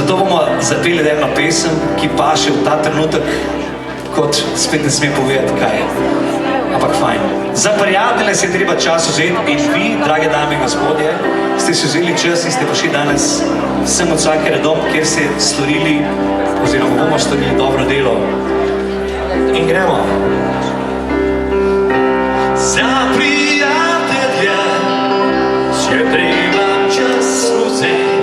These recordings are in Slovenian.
Zato bomo zapeli eno pesem, ki paše v ta trenutek, kot spet ne sme povedati, kaj je. Ampak fajn. Za prijatelje se je treba čas vzeti in vi, drage dame in gospodje, ste si vzeli čas in ste prišli danes vsem od vsake redom, kjer ste storili, oziroma bomo storili dobro delo. In gremo. Za prijatelje se je treba čas vzeti.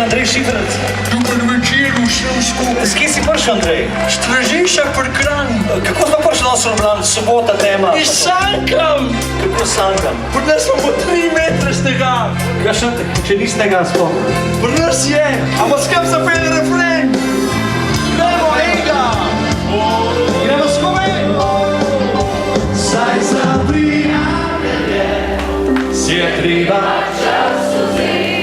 Andrej Šiferec. Dober večer vsem skupaj. S kje si prišel, Andrej? Stražiša pri Kranju. Kako smo prišli danes v Ljubljano? Sobota tema. Iz sankam. Kako sankam? Pri nas smo po 3 metre snega. Kaj še, če ni snega sploh? Pri nas je. A bo skam zapeli refren? Gremo enega. Gremo skupaj. Saj za prijatelje si je treba čas vzeti.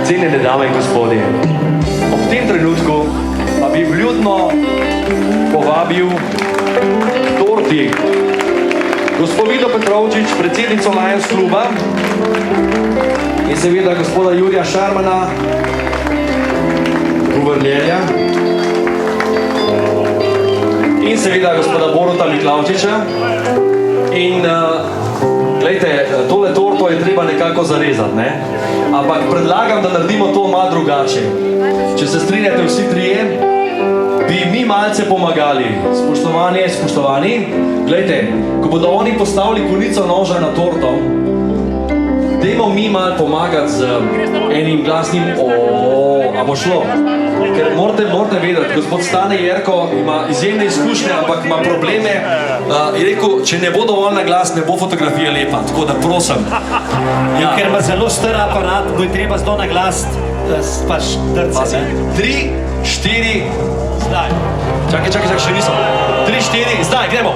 Cenjene dame in gospodje, ob tem trenutku pa bi vljudno povabil k torti gospod Vido Petrovčič, predsednico Lions kluba in seveda gospoda Jurija Šarmana, guvernerja in seveda gospoda Boruta Miklavčiča. In glejte, tole torto je treba nekako zarezati, ne? Ampak predlagam, da naredimo to malo drugače. Če se strinjate vsi trije, bi mi malce pomagali. Spoštovani, glejte, ko bodo oni postavili konico noža na torto, dajmo mi malo pomagati z enim glasnim a bo šlo. Ker morate vedeti, gospod Stane Jerko ima izjemne izkušnje, ampak ima probleme. Je rekel, če ne bo dovolj na glas, ne bo fotografija lepa, tako da prosim. Ja. Ker ima zelo star aparat, bo je treba zelo na glas pač drce. 3, 4, Zdaj. čakaj, še niso. 3, 4, zdaj, gremo.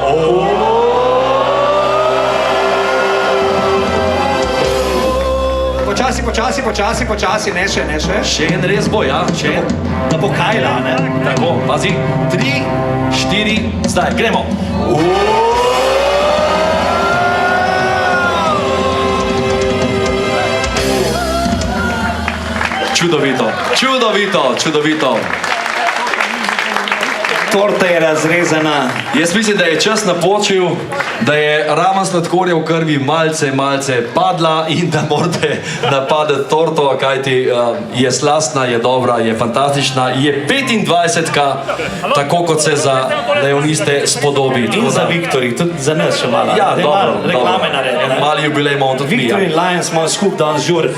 Počasi, ne še. Še en res bo, ja, še en. Da bo kajla, ne? Tako, pazi. 3, 4, zdaj, gremo. Čudovito. Torta je razrezana. Jaz mislim, da je čas napočil, da je raven sladkorja v krvi malce padla in da morate napadati torto, kajti je slastna, je dobra, je fantastična, je 25-ka, tako kot se za leoniste spodobi. In za Viktorji, tudi za nas še malo. Ja, dobro. Reklame naredili. Mali jubilej imamo tudi mi. Viktor in Lions imamo skupaj danes žur.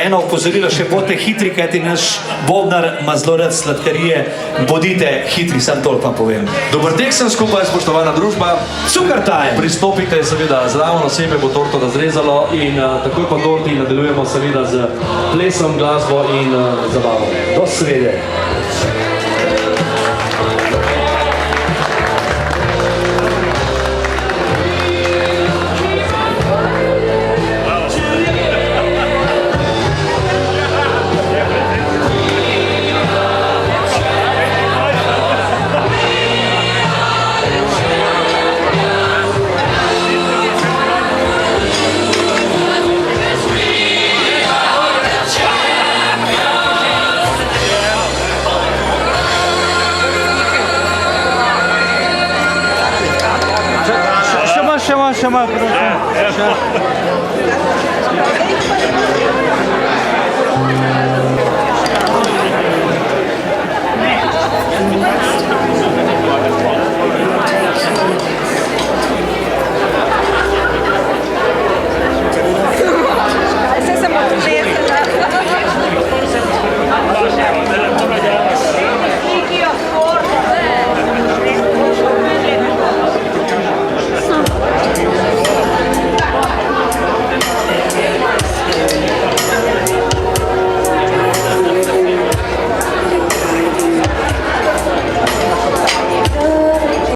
Eno opozorilo, še bodite hitri, kajti naš bobnar ima zelo rad sladkarije. Bodite hitri, sam toliko vam povem. Dober tek sem skupaj, spoštovana družba. Super time! Pristopite seveda zraven, osebe bo torto razrezalo in takoj po torti nadaljujemo seveda z plesom, glasbo in zabavo. Do srede. Še malo, prosim.